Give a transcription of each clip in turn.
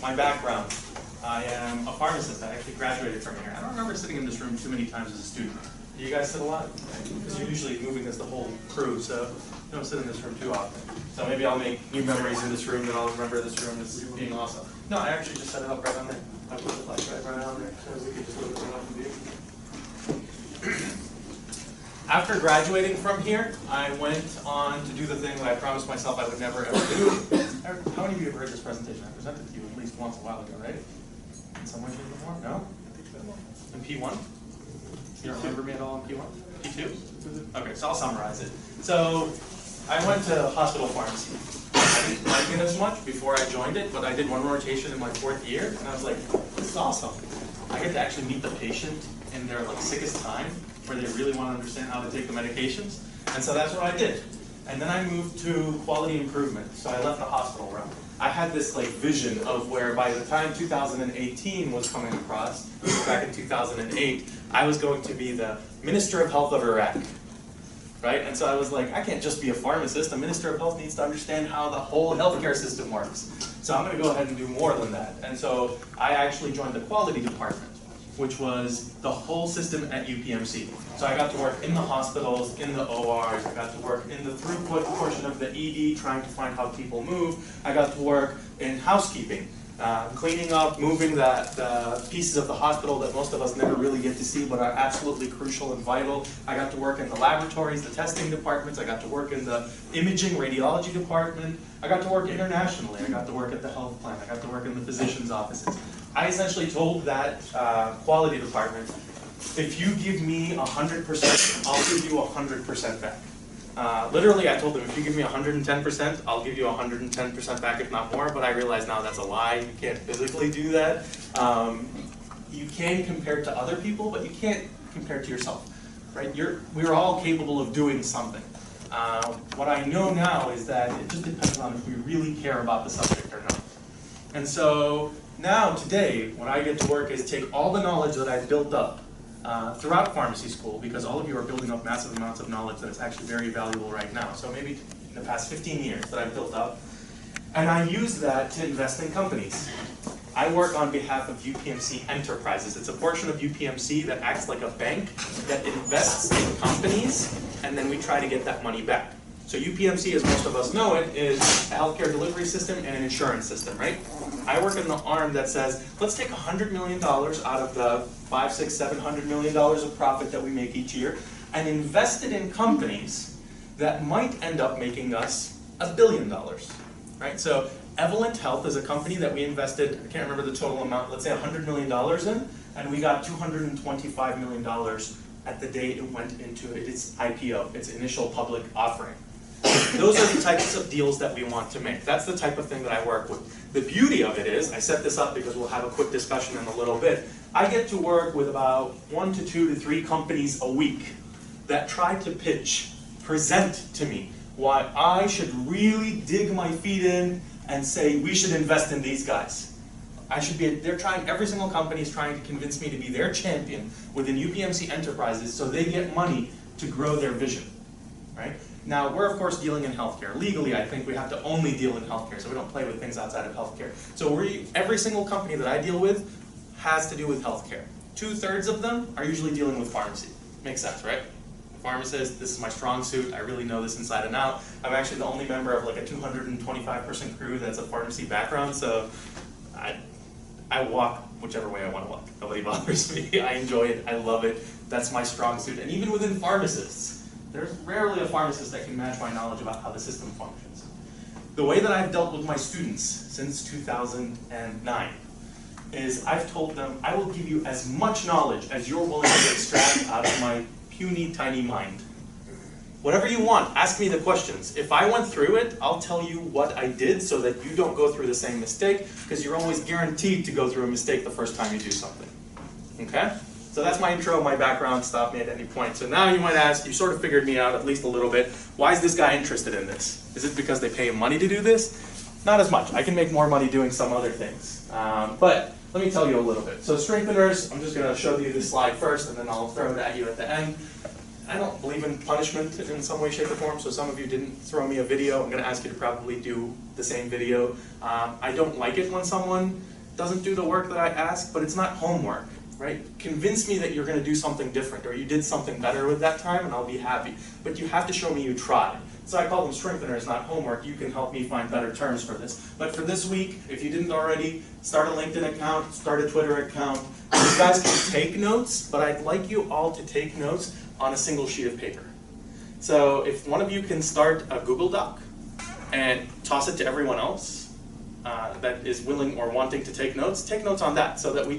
My background. I am a pharmacist. I actually graduated from here. I don't remember sitting in this room too many times as a student. Do you guys sit a lot? Because you're usually moving as the whole crew, so you don't sit in this room too often. So maybe I'll make new memories in this room that I'll remember this room as being awesome. No, I actually just set it up right on there. I put the light right on there, so we could just look at it up and view. After graduating from here, I went on to do the thing that I promised myself I would never ever do. How many of you have heard this presentation? I presented to you at least once a while ago, right? In some way, shape, or form? No? In P1? You don't remember me at all in P1? P2? Okay, so I'll summarize it. So, I went to hospital pharmacy. I didn't like it as much before I joined it, but I did one rotation in my 4th year, and I was like, this is awesome. I get to actually meet the patient in their sickest time, where they really want to understand how to take the medications. And so that's what I did. And then I moved to quality improvement. So I left the hospital realm. I had this vision of where by the time 2018 was coming across, back in 2008, I was going to be the Minister of Health of Iraq. Right? And so I was like, I can't just be a pharmacist. A Minister of Health needs to understand how the whole healthcare system works. So I'm going to go ahead and do more than that. And so I actually joined the quality department, which was the whole system at UPMC. So I got to work in the hospitals, in the ORs, I got to work in the throughput portion of the ED, trying to find how people move. I got to work in housekeeping, cleaning up, moving the pieces of the hospital that most of us never really get to see but are absolutely crucial and vital. I got to work in the laboratories, the testing departments. I got to work in the imaging radiology department. I got to work internationally. I got to work at the health plan. I got to work in the physician's offices. I essentially told that quality department, if you give me 100%, I'll give you 100% back. Literally, I told them, if you give me 110%, I'll give you 110% back, if not more, but I realize now that's a lie. You can't physically do that. You can compare to other people, but you can't compare to yourself. Right? We're all capable of doing something. What I know now is that it just depends on if we really care about the subject or not. And so, now, today, what I get to work is take all the knowledge that I've built up throughout pharmacy school, because all of you are building up massive amounts of knowledge that is actually very valuable right now. So maybe in the past 15 years that I've built up, and I use that to invest in companies. I work on behalf of UPMC Enterprises. It's a portion of UPMC that acts like a bank that invests in companies, and then we try to get that money back. So UPMC, as most of us know it, is a healthcare delivery system and an insurance system, right? I work in the arm that says, let's take $100 million out of the $500, $600, $700 million of profit that we make each year and invest it in companies that might end up making us $1 billion, right? So Evolent Health is a company that we invested, I can't remember the total amount, let's say $100 million in, and we got $225 million at the day it went into its IPO, its initial public offering. Those are the types of deals that we want to make. That's the type of thing that I work with. The beauty of it is, I set this up because we'll have a quick discussion in a little bit, I get to work with about 1 to 2 to 3 companies a week that try to pitch, present to me why I should really dig my feet in and say we should invest in these guys. They're trying, every single company is trying to convince me to be their champion within UPMC Enterprises so they get money to grow their vision, right? Now, we're of course dealing in healthcare. Legally, I think we have to only deal in healthcare, so we don't play with things outside of healthcare. So every single company that I deal with has to do with healthcare. 2/3 of them are usually dealing with pharmacy. Makes sense, right? Pharmacist, this is my strong suit, I really know this inside and out. I'm actually the only member of a 225-person crew that's a pharmacy background, so I walk whichever way I want to walk. Nobody bothers me. I enjoy it, I love it, that's my strong suit. And even within pharmacists, there's rarely a pharmacist that can match my knowledge about how the system functions. The way that I've dealt with my students since 2009 is I've told them, I will give you as much knowledge as you're willing to extract out of my puny, tiny mind. Whatever you want, ask me the questions. If I went through it, I'll tell you what I did so that you don't go through the same mistake, because you're always guaranteed to go through a mistake the first time you do something. Okay? So that's my intro, my background, stop me at any point. So now you might ask, you sort of figured me out at least a little bit, why is this guy interested in this? Is it because they pay him money to do this? Not as much. I can make more money doing some other things. But let me tell you a little bit. So strengtheners, I'm just going to show you this slide first, and then I'll throw it at you at the end. I don't believe in punishment in some way, shape, or form, so some of you didn't throw me a video. I'm going to ask you to probably do the same video. I don't like it when someone doesn't do the work that I ask, but it's not homework, right? Convince me that you're going to do something different or you did something better with that time and I'll be happy. But you have to show me you tried. So I call them strengtheners, not homework. You can help me find better terms for this. But for this week, if you didn't already, start a LinkedIn account, start a Twitter account. You guys can take notes, but I'd like you all to take notes on a single sheet of paper. So if one of you can start a Google Doc and toss it to everyone else that is willing or wanting to take notes on that so that we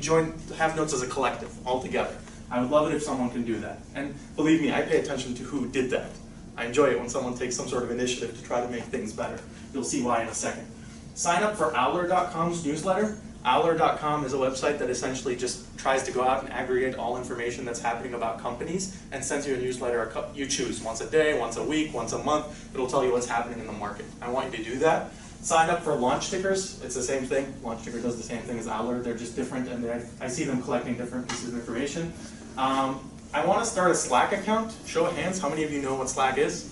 have notes as a collective all together. I would love it if someone can do that. And believe me, I pay attention to who did that. I enjoy it when someone takes some sort of initiative to try to make things better. You'll see why in a second. Sign up for Owler.com's newsletter. Owler.com is a website that essentially just tries to go out and aggregate all information that's happening about companies and sends you a newsletter. You choose once a day, once a week, once a month. It'll tell you what's happening in the market. I want you to do that. Sign up for Launch Tickers. It's the same thing. Launch Ticker does the same thing as Owler. They're just different, and I see them collecting different pieces of information. I want to start a Slack account. Show of hands, how many of you know what Slack is?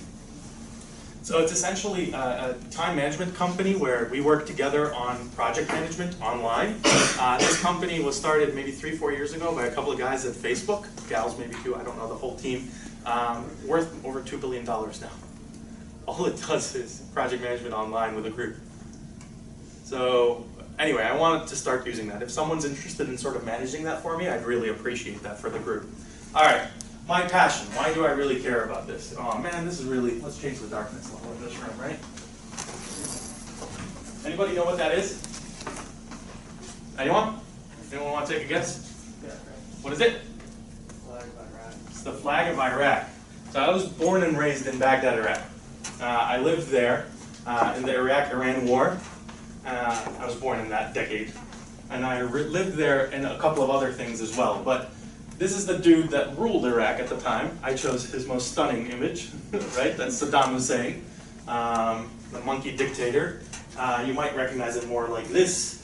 So it's essentially a time management company where we work together on project management online. This company was started maybe 3-4 years ago by a couple of guys at Facebook, gals maybe too, I don't know, the whole team, worth over $2 billion now. All it does is project management online with a group. So anyway, I wanted to start using that. If someone's interested in sort of managing that for me, I'd really appreciate that for the group. All right, my passion. Why do I really care about this? Oh man, this is really, let's change the darkness level of this room, right? Anybody know what that is? Anyone? Anyone want to take a guess? Yeah. What is it? Flag of Iraq. It's the flag of Iraq. So I was born and raised in Baghdad, Iraq. I lived there in the Iraq-Iran war. I was born in that decade. And I lived there in a couple of other things as well. But this is the dude that ruled Iraq at the time. I chose his most stunning image, right? That's Saddam Hussein, the monkey dictator. You might recognize it more like this.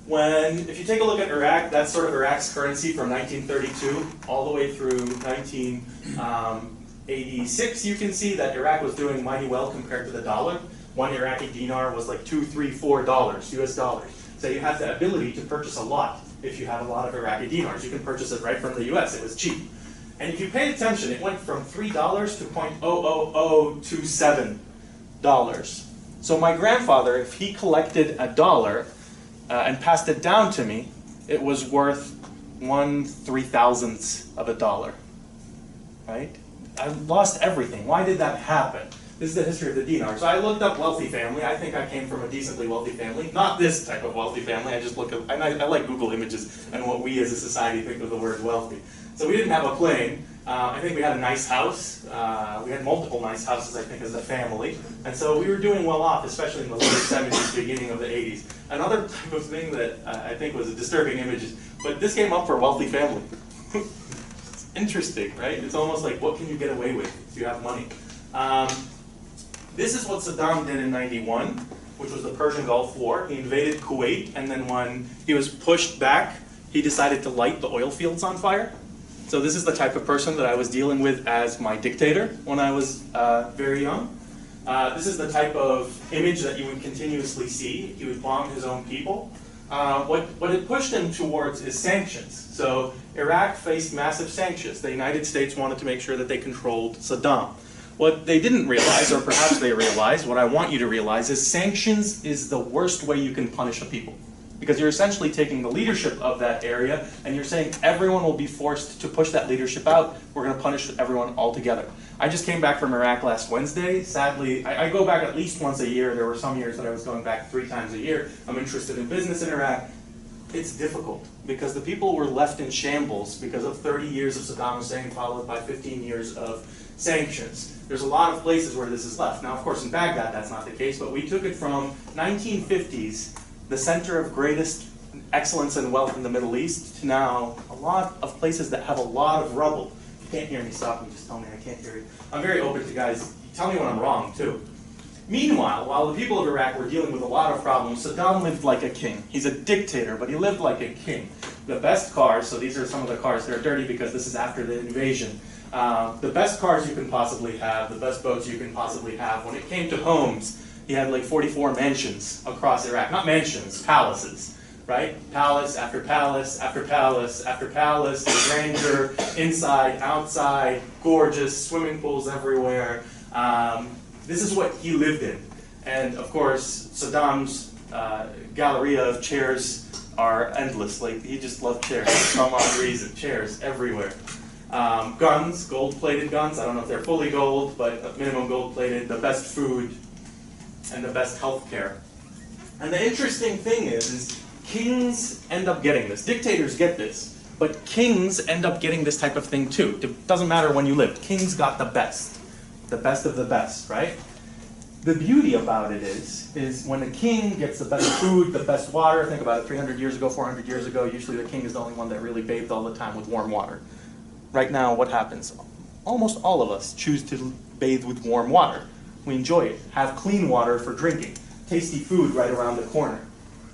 If you take a look at Iraq, that's sort of Iraq's currency from 1932 all the way through 1986. You can see that Iraq was doing mighty well compared to the dollar. One Iraqi dinar was like $2, $3, $4 US dollars. So you have the ability to purchase a lot. If you have a lot of Iraqi dinars, you can purchase it right from the US. It was cheap. And if you pay attention, it went from $3 to $0.00027. So my grandfather, if he collected a dollar and passed it down to me, it was worth 1/3000th of a dollar. Right? I lost everything. Why did that happen? This is the history of the dinar. So I looked up wealthy family. I think I came from a decently wealthy family. Not this type of wealthy family. I just look up, I like Google Images and what we as a society think of the word wealthy. So we didn't have a plane. I think we had a nice house. We had multiple nice houses, I think, as a family. And so we were doing well off, especially in the late 70s, beginning of the 80s. Another type of thing that I think was a disturbing image is, but this came up for a wealthy family. It's interesting, right? It's almost like, what can you get away with if you have money? This is what Saddam did in '91, which was the Persian Gulf War. He invaded Kuwait, and then when he was pushed back, he decided to light the oil fields on fire. So this is the type of person that I was dealing with as my dictator when I was very young. This is the type of image that you would continuously see. He would bomb his own people. What it pushed him towards is sanctions. So Iraq faced massive sanctions. The United States wanted to make sure that they controlled Saddam. What they didn't realize, or perhaps they realized, what I want you to realize is sanctions is the worst way you can punish a people. Because you're essentially taking the leadership of that area and you're saying everyone will be forced to push that leadership out. We're going to punish everyone altogether. I just came back from Iraq last Wednesday. Sadly, I go back at least once a year. There were some years that I was going back 3 times a year. I'm interested in business in Iraq. It's difficult because the people were left in shambles because of 30 years of Saddam Hussein followed by 15 years of sanctions. There's a lot of places where this is left. Now, of course, in Baghdad, that's not the case, but we took it from 1950s, the center of greatest excellence and wealth in the Middle East, to now a lot of places that have a lot of rubble. If you can't hear me, stop me, just tell me I can't hear you. I'm very open to guys, tell me when I'm wrong, too. Meanwhile, while the people of Iraq were dealing with a lot of problems, Saddam lived like a king. He's a dictator, but he lived like a king. The best cars, so these are some of the cars, they're dirty because this is after the invasion. The best cars you can possibly have, the best boats you can possibly have. When it came to homes, he had like 44 mansions across Iraq. Not mansions, palaces, right? Palace after palace after palace after palace, the grandeur, inside, outside, gorgeous, swimming pools everywhere. This is what he lived in. And of course, Saddam's galleria of chairs are endless. Like, he just loved chairs for some odd reason. Chairs everywhere. Guns, gold-plated guns. I don't know if they're fully gold, but at minimum gold-plated. The best food and the best health care. And the interesting thing is kings end up getting this. Dictators get this, but kings end up getting this type of thing too. It doesn't matter when you lived. Kings got the best of the best, right? The beauty about it is when a king gets the best food, the best water, think about it, 300 years ago, 400 years ago, usually the king is the only one that really bathed all the time with warm water. Right now, what happens? Almost all of us choose to bathe with warm water. We enjoy it. Have clean water for drinking. Tasty food right around the corner.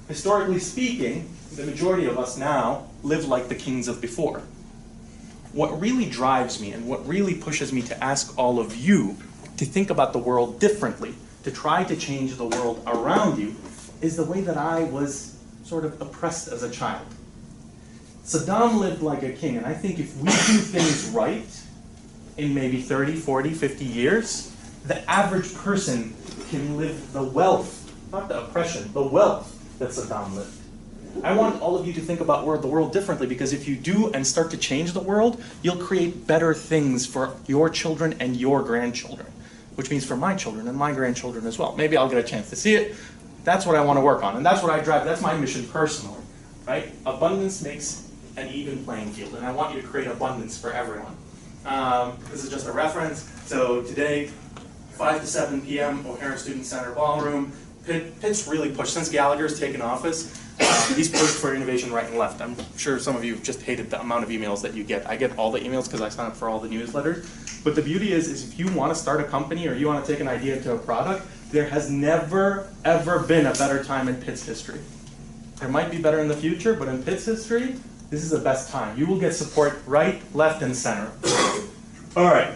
Historically speaking, the majority of us now live like the kings of before. What really drives me and what really pushes me to ask all of you to think about the world differently, to try to change the world around you, is the way that I was sort of oppressed as a child. Saddam lived like a king, and I think if we do things right in maybe 30, 40, 50 years, the average person can live the wealth, not the oppression, the wealth that Saddam lived. I want all of you to think about the world differently, because if you do and start to change the world, you'll create better things for your children and your grandchildren, which means for my children and my grandchildren as well. Maybe I'll get a chance to see it. That's what I want to work on, and that's what I drive. That's my mission personally, right? Abundance makes an even playing field, and I want you to create abundance for everyone. This is just a reference. So today, 5 to 7 p.m., O'Hara Student Center Ballroom. Pitt's really pushed, since Gallagher's taken office, he's pushed for innovation right and left. I'm sure some of you have just hated the amount of emails that you get. I get all the emails because I sign up for all the newsletters. But the beauty is if you want to start a company or you want to take an idea into a product, there has never, ever been a better time in Pitt's history. There might be better in the future, but in Pitt's history, this is the best time. You will get support right, left, and center. All right.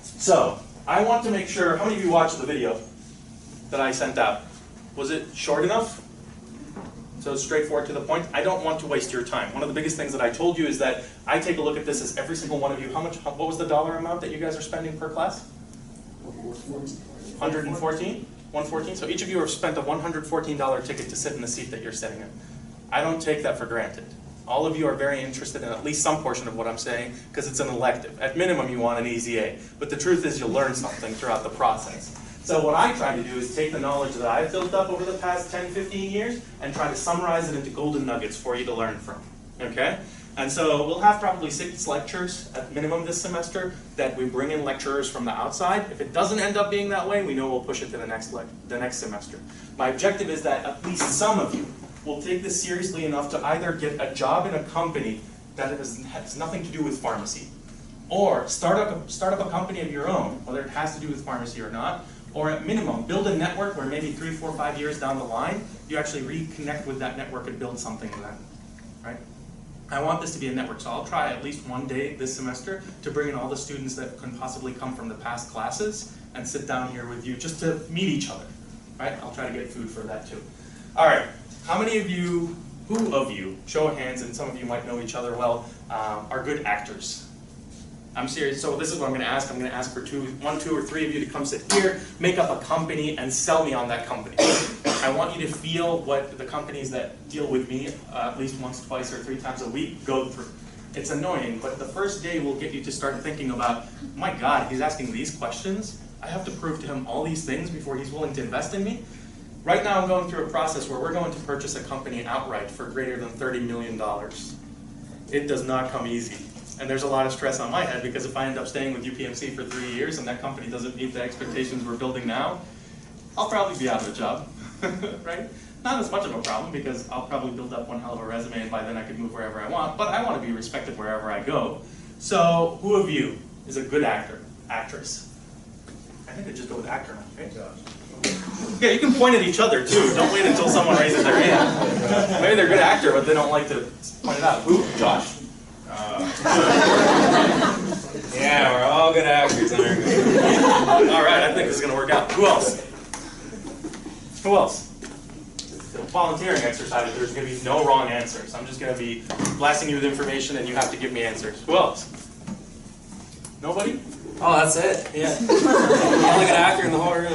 So I want to make sure, how many of you watched the video that I sent out? Was it short enough? So it's straightforward to the point. I don't want to waste your time. One of the biggest things that I told you is that I take a look at this as every single one of you. What was the dollar amount that you guys are spending per class? 114? 114? So each of you have spent a $114 ticket to sit in the seat that you're sitting in. I don't take that for granted. All of you are very interested in at least some portion of what I'm saying because it's an elective. At minimum, you want an easy A. But the truth is you'll learn something throughout the process. So what I try to do is take the knowledge that I've built up over the past 10, 15 years and try to summarize it into golden nuggets for you to learn from. Okay? And so we'll have probably 6 lectures at minimum this semester that we bring in lecturers from the outside. If it doesn't end up being that way, we know we'll push it to the next semester. My objective is that at least some of you will take this seriously enough to either get a job in a company that has nothing to do with pharmacy, or start up a company of your own, whether it has to do with pharmacy or not, or at minimum, build a network where maybe 3, 4, 5 years down the line, you actually reconnect with that network and build something with that, right? I want this to be a network, so I'll try at least one day this semester to bring in all the students that can possibly come from the past classes and sit down here with you just to meet each other, right? I'll try to get food for that too. All right, how many of you, who of you, show of hands, and some of you might know each other well, are good actors? I'm serious. So this is what I'm going to ask. I'm going to ask for 1, 2, or 3 of you to come sit here, make up a company, and sell me on that company. I want you to feel what the companies that deal with me at least once, twice, or 3 times a week go through. It's annoying, but the first day will get you to start thinking about, my God, he's asking these questions. I have to prove to him all these things before he's willing to invest in me. Right now I'm going through a process where we're going to purchase a company outright for greater than $30 million. It does not come easy. And there's a lot of stress on my head because if I end up staying with UPMC for 3 years and that company doesn't meet the expectations we're building now, I'll probably be out of a job, right? Not as much of a problem because I'll probably build up one hell of a resume and by then I could move wherever I want, but I want to be respected wherever I go. So who of you is a good actor, actress? I think I just go with actor now, right? Yeah, you can point at each other too. Don't wait until someone raises their hand. Maybe they're a good actor, but they don't like to point it out. Who? Josh? Yeah, Yeah, we're all good actors, aren't we? All right, I think this is going to work out. Who else? Who else? The volunteering exercise, there's going to be no wrong answers. I'm just going to be blasting you with information and you have to give me answers. Who else? Nobody? Oh, that's it? Yeah. Only good actor in the whole room.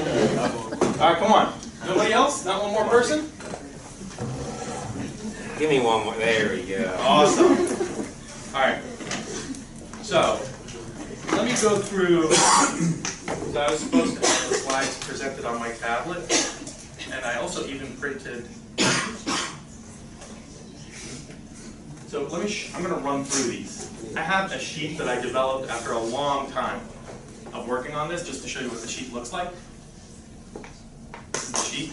All right, come on. Nobody else? Not one more person? Give me one more. There we go. Awesome. All right. So, let me go through. So I was supposed to have the slides presented on my tablet, and I also even printed. So I'm going to run through these. I have a sheet that I developed after a long time of working on this, just to show you what the sheet looks like. This is the sheet.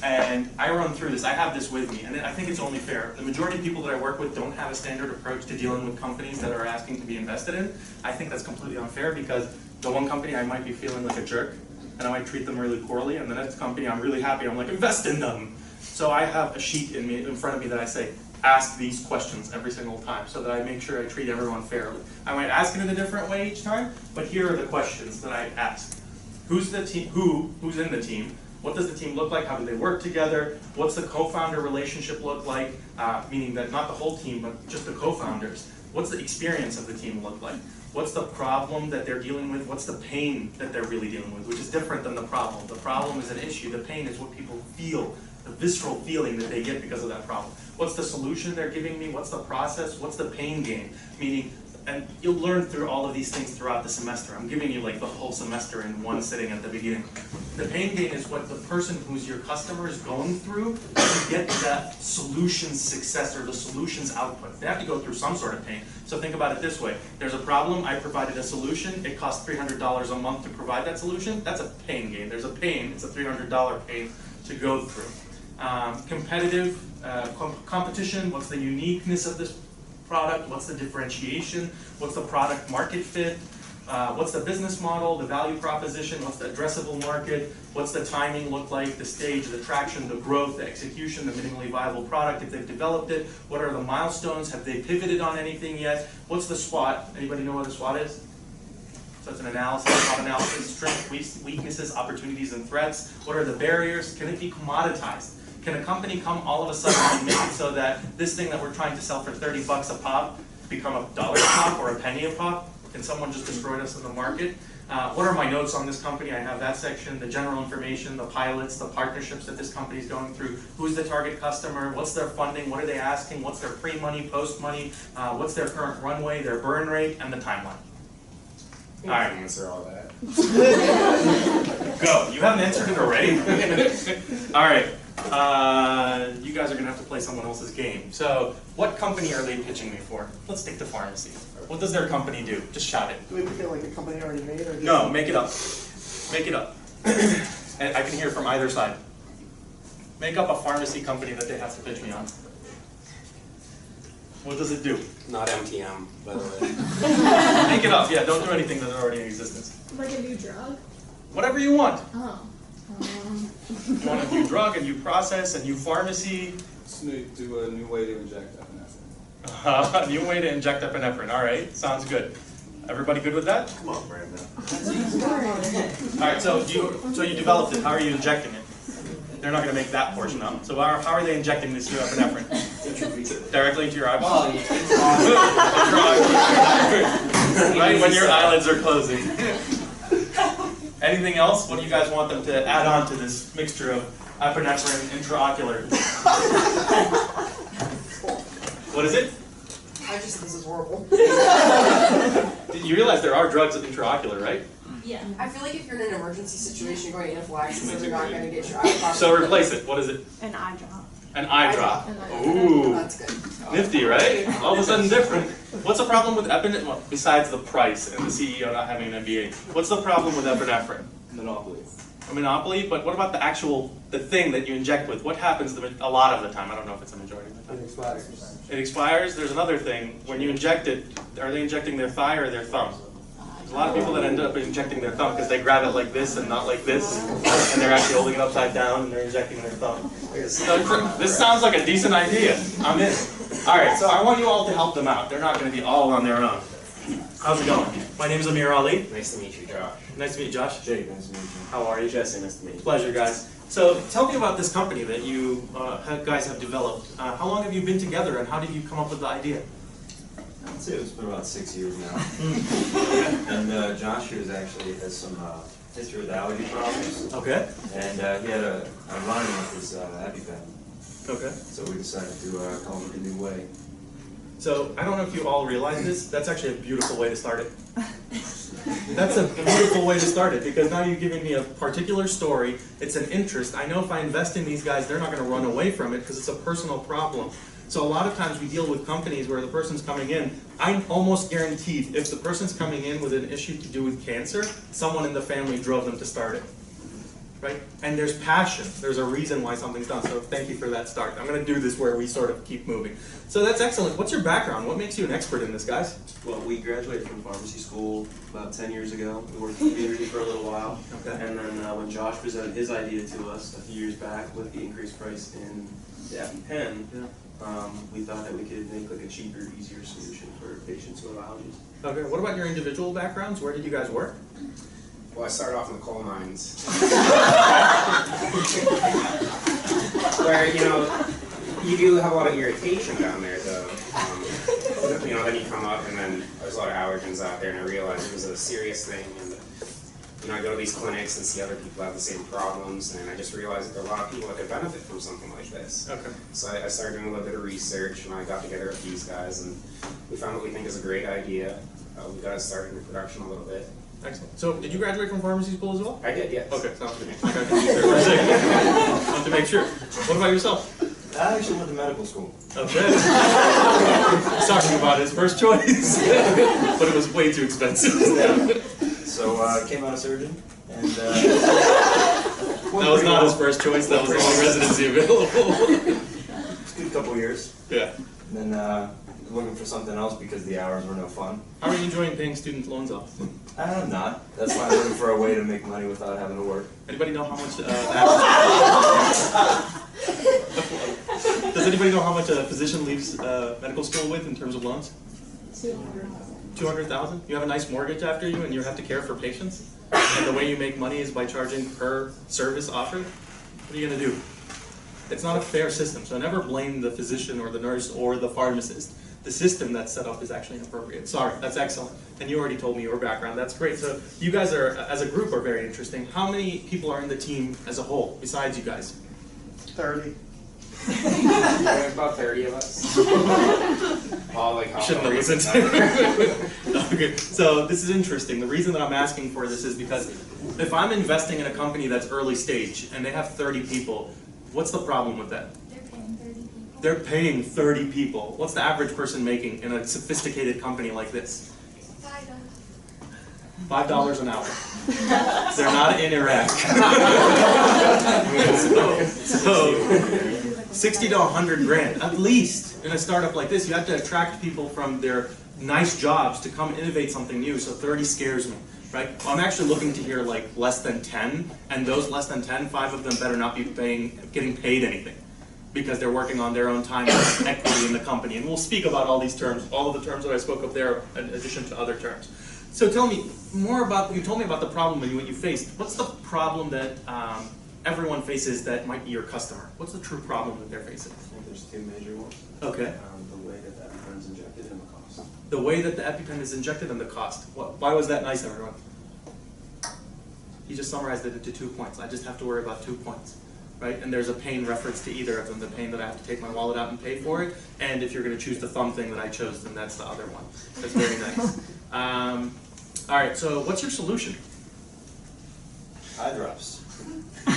And I run through this. I have this with me, and I think it's only fair. The majority of people that I work with don't have a standard approach to dealing with companies that are asking to be invested in. I think that's completely unfair because the one company I might be feeling like a jerk, and I might treat them really poorly, and the next company I'm really happy, I'm like, invest in them. So I have a sheet in front of me that I say, ask these questions every single time so that I make sure I treat everyone fairly. I might ask it in a different way each time, but here are the questions that I ask. Who's the team? Who's in the team? What does the team look like? How do they work together? What's the co-founder relationship look like? Meaning that not the whole team, but just the co-founders. What's the experience of the team look like? What's the problem that they're dealing with? What's the pain that they're really dealing with, which is different than the problem. The problem is an issue. The pain is what people feel, the visceral feeling that they get because of that problem. What's the solution they're giving me? What's the process? What's the pain game? Meaning, and you'll learn through all of these things throughout the semester. I'm giving you like the whole semester in one sitting at the beginning. The pain game is what the person who's your customer is going through to get that solution success or the solutions output. They have to go through some sort of pain. So think about it this way. There's a problem, I provided a solution, it costs $300 a month to provide that solution. That's a pain game. There's a pain, it's a $300 pain to go through. Competitive competition, what's the uniqueness of this product, what's the differentiation, what's the product market fit, what's the business model, the value proposition, what's the addressable market, what's the timing look like, the stage, the traction, the growth, the execution, the minimally viable product, if they've developed it, what are the milestones, have they pivoted on anything yet, what's the SWOT, anybody know what a SWOT is? So it's an analysis, SWOT analysis, strengths, weaknesses, opportunities, and threats. What are the barriers? Can it be commoditized? Can a company come all of a sudden and make it so that this thing that we're trying to sell for 30 bucks a pop become $1 a pop or a penny a pop? Can someone just destroy us in the market? What are my notes on this company? I have that section, the general information, the pilots, the partnerships that this company is going through, who's the target customer, what's their funding, what are they asking, what's their pre-money, post-money, what's their current runway, their burn rate, and the timeline. All right. Answer all that. Go. You haven't answered it already? All right. You guys are going to have to play someone else's game. So, what company are they pitching me for? Let's stick to pharmacy. What does their company do? Just shout it. Do we pick it like a company already made, or just No, make it up. Make it up. And I can hear from either side. Make up a pharmacy company that they have to pitch me on. What does it do? Not MTM, by the way. Make it up. Yeah, don't do anything that's already in existence. Like a new drug? Whatever you want. Oh. You want a new drug, a new process, a new pharmacy. Do a new way to inject epinephrine. A new way to inject epinephrine. All right, sounds good. Everybody good with that? Come on, Brandon. All right, so you developed it. How are you injecting it? They're not going to make that portion up. So how are they injecting this new epinephrine? Directly into your eyeball? Right when your eyelids are closing. Anything else? What do you guys want them to add on to this mixture of epinephrine intraocular? What is it? I just think this is horrible. You realize there are drugs intraocular, right? Yeah. I feel like if you're in an emergency situation, you're going anaphylaxis, and you're not going to get your eye popped. So replace it. What is it? An eye drop. An eye drop. Oh, Ooh. that's good. Nifty, right? All of a sudden different. What's the problem with epinephrine? Well, besides the price and the CEO not having an MBA, what's the problem with epinephrine? Monopoly. A monopoly? But what about the thing that you inject with? What happens a lot of the time? I don't know if it's a majority of the time. It expires. It expires. There's another thing. When you inject it, are they injecting their thigh or their thumb? There's a lot of people that end up injecting their thumb because they grab it like this and not like this, and they're actually holding it upside down and they're injecting their thumb. This sounds like a decent idea. I'm in. All right, so I want you all to help them out. They're not going to be all on their own. How's it going? My name is Amir Ali. Nice to meet you, Josh. Nice to meet you, Josh. Jake, nice to meet you. How are you? Jesse, nice to meet you. Pleasure, guys. So tell me about this company that you guys have developed. How long have you been together, and how did you come up with the idea? I'd say it's been about 6 years now. And Josh here actually has some history with allergy problems. Okay. And he had a run with his EpiPen. Okay. So we decided to come up with a new way. So I don't know if you all realize this. That's actually a beautiful way to start it. That's a beautiful way to start it, because now you're giving me a particular story. It's an interest. I know if I invest in these guys, they're not going to run away from it because it's a personal problem. So a lot of times we deal with companies where the person's coming in. I'm almost guaranteed if the person's coming in with an issue to do with cancer, someone in the family drove them to start it. Right? And there's passion. There's a reason why something's done. So thank you for that start. I'm going to do this where we sort of keep moving. So that's excellent. What's your background? What makes you an expert in this, guys? Well, we graduated from pharmacy school about 10 years ago. We worked in the community for a little while. Okay. And then when Josh presented his idea to us a few years back with the increased price in the EpiPen, we thought that we could make like a cheaper, easier solution for patients who have allergies. Okay. What about your individual backgrounds? Where did you guys work? Well, I started off in the coal mines. Where, you do have a lot of irritation down there, though. Then you come up and then there's a lot of allergens out there, and I realized it was a serious thing. And, I go to these clinics and see other people have the same problems, and I just realized that there are a lot of people that could benefit from something like this. Okay. So I started doing a little bit of research, and I got together with these guys, and we found what we think is a great idea. We got it started in production a little bit. Excellent. So did you graduate from pharmacy school as well? I did, yes. Okay, sounds good. I wanted to make sure. What about yourself? I actually went to medical school. Okay. He's talking about his first choice, but it was way too expensive. So I came out a surgeon, and That was not his first choice. That was the only residency available. it's a good couple years. Yeah. And then looking for something else because the hours were no fun. How are you enjoying paying student loans off? I'm not. That's why I'm looking for a way to make money without having to work. Anybody know how much? Does anybody know how much a physician leaves medical school with in terms of loans? 200,000. You have a nice mortgage after you, and you have to care for patients. And the way you make money is by charging per service offered. What are you going to do? It's not a fair system. So never blame the physician or the nurse or the pharmacist. The system that's set up is actually inappropriate. Sorry, that's excellent. And you already told me your background. That's great. So you guys are, as a group, are very interesting. How many people are in the team as a whole, besides you guys? 30. There's about 30 of us. All like Shouldn't have listened. Okay, so this is interesting. The reason that I'm asking for this is because if I'm investing in a company that's early stage and they have 30 people, what's the problem with that? They're paying 30 people. What's the average person making in a sophisticated company like this? $5 an hour. They're not in Iraq. so 60 to 100 grand, at least in a startup like this. You have to attract people from their nice jobs to come innovate something new, so 30 scares me. Right? Well, I'm actually looking to hear like less than 10, and those less than 10, 5 of them better not be getting paid anything, because they're working on their own time and equity in the company. And we'll speak about all these terms, all of the terms that I spoke of there, in addition to other terms. So tell me more about, you told me about the problem and what you faced. What's the problem that everyone faces that might be your customer? What's the true problem that they're facing? I think there's two major ones. Okay. The way that the EpiPen is injected and the cost. The way that the EpiPen is injected and the cost. Why was that nice, everyone? He just summarized it into 2 points. I just have to worry about 2 points. Right? And there's a pain reference to either of them, the pain that I have to take my wallet out and pay for it, and if you're going to choose the thumb thing that I chose, then that's the other one. That's very nice. All right, so what's your solution? Eye drops. A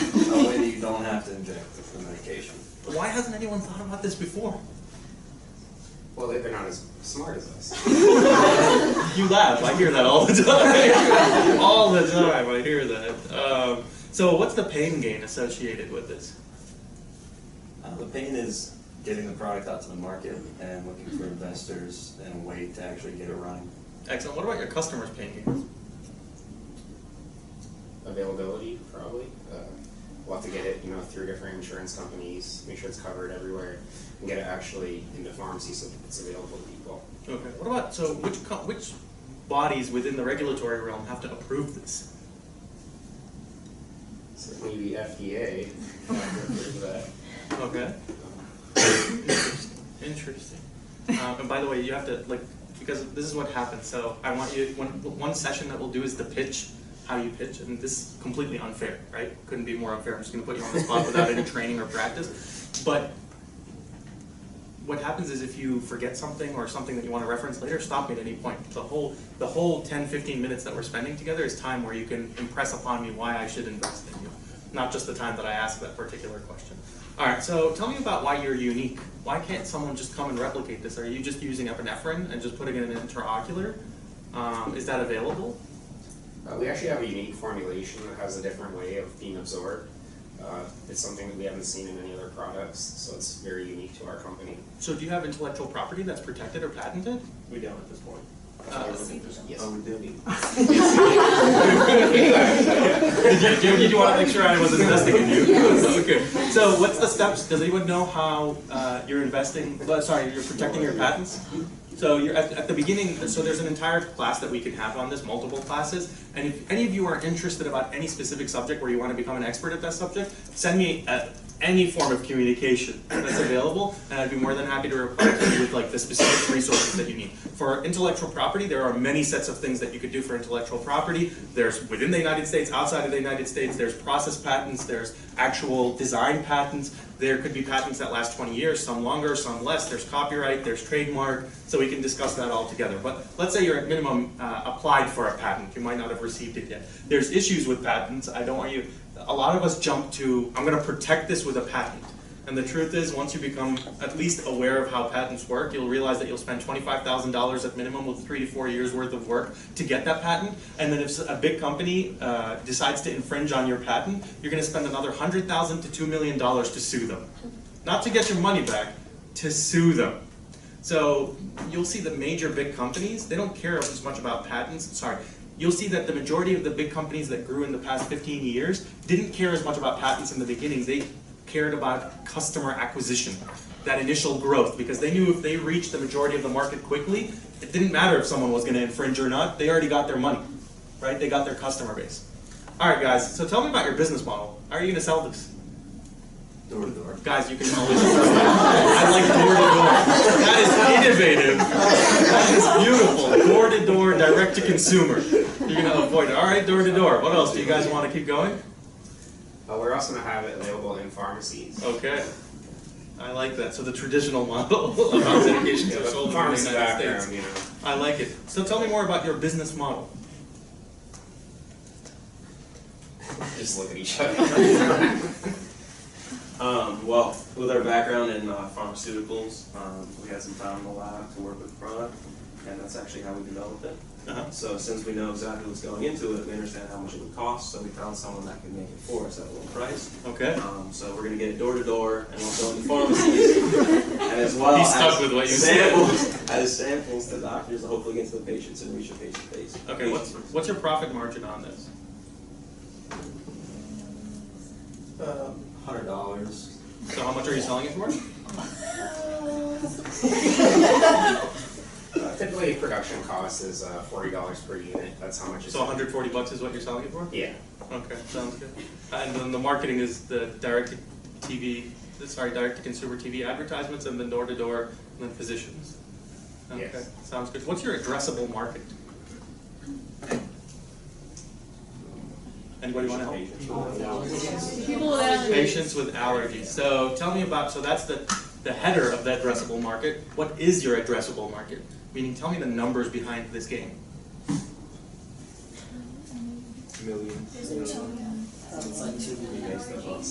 way that you don't have to inject the medication. Why hasn't anyone thought about this before? Well, they're not as smart as us. You laugh, I hear that all the time. All the time, I hear that. So what's the pain gain associated with this? The pain is getting the product out to the market and looking for investors and a way to actually get it running. Excellent. What about your customers' pain gains? Availability, probably. We'll have to get it, through different insurance companies, make sure it's covered everywhere, and get it actually into pharmacy so it's available to people. Okay. What about, so which bodies within the regulatory realm have to approve this? Certainly the FDA. For that. Okay. Interesting. And by the way, you have to, like, because this is what happens. So I want you, one session that we'll do is the pitch, how you pitch, and this is completely unfair, right? Couldn't be more unfair. I'm just going to put you on the spot without any training or practice. But what happens is if you forget something or something that you want to reference later, stop me at any point. The whole 10, 15 minutes that we're spending together is time where you can impress upon me why I should invest in you, not just the time that I ask that particular question. All right, so tell me about why you're unique. Why can't someone just come and replicate this? Are you just using epinephrine and just putting it in an intraocular? Is that available? We actually have a unique formulation that has a different way of being absorbed. It's something that we haven't seen in any other products, so it's very unique to our company. So do you have intellectual property that's protected or patented? We don't at this point. Yes. Oh, we do. Did you want to make sure I was investing in you? Okay. So what's the steps? Does anyone know how you're investing? Sorry, you're protecting your patents? So you're at the beginning, so there's an entire class that we can have on this, multiple classes, and if any of you are interested about any specific subject where you want to become an expert at that subject, send me any form of communication that's available, and I'd be more than happy to reply to you with like the specific resources that you need. For intellectual property, there are many sets of things that you could do for intellectual property. There's within the United States, outside of the United States, there's process patents, there's actual design patents, there could be patents that last 20 years, some longer, some less, there's copyright, there's trademark, so we can discuss that all together. But let's say you're at minimum applied for a patent, you might not have received it yet. There's issues with patents, I don't want you, a lot of us jump to, I'm going to protect this with a patent. And the truth is, once you become at least aware of how patents work, you'll realize that you'll spend $25,000 at minimum with 3 to 4 years worth of work to get that patent. And then if a big company decides to infringe on your patent, you're going to spend another $100,000 to $2 million to sue them. Not to get your money back, to sue them. So you'll see the major big companies, they don't care as much about patents. Sorry. You'll see that the majority of the big companies that grew in the past 15 years didn't care as much about patents in the beginning. They cared about customer acquisition, that initial growth, because they knew if they reached the majority of the market quickly, it didn't matter if someone was going to infringe or not. They already got their money, right? They got their customer base. All right, guys, so tell me about your business model. How are you going to sell this? Door to door. Guys, you can always I like door to door. That is innovative. That is beautiful. Door to door, direct to consumer. You're going to avoid it. All right, door to door. What else? Do you guys want to keep going? We're also going to have it available in pharmacies. Okay. I like that. So the traditional model of how medications are sold in the Pharmacy United background, States. you know. I like it. So tell me more about your business model. Just look at each other. Well, with our background in pharmaceuticals, we had some time in the lab to work with the product, and that's actually how we developed it. So since we know exactly what's going into it, we understand how much it would cost, so we found someone that could make it for us at a low price. Okay. So we're going to get it door to door, and we'll go into pharmacies, and as well He's stuck as with what you said. as samples to doctors, and hopefully get to the patients and reach a patient base. Okay, what's your profit margin on this? $100. So how much are you selling it for? Typically, production cost is $40 per unit. That's how much it's. So 140 bucks is what you're selling it for? Yeah. Okay, sounds good. And then the marketing is the direct to consumer TV advertisements, and then door to door, and then physicians. Okay, Yes. sounds good. What's your addressable market? Anybody want to help? People with allergies. Patients with allergies. So tell me about, so that's the header of the addressable market. What is your addressable market? Meaning, tell me the numbers behind this game. Millions.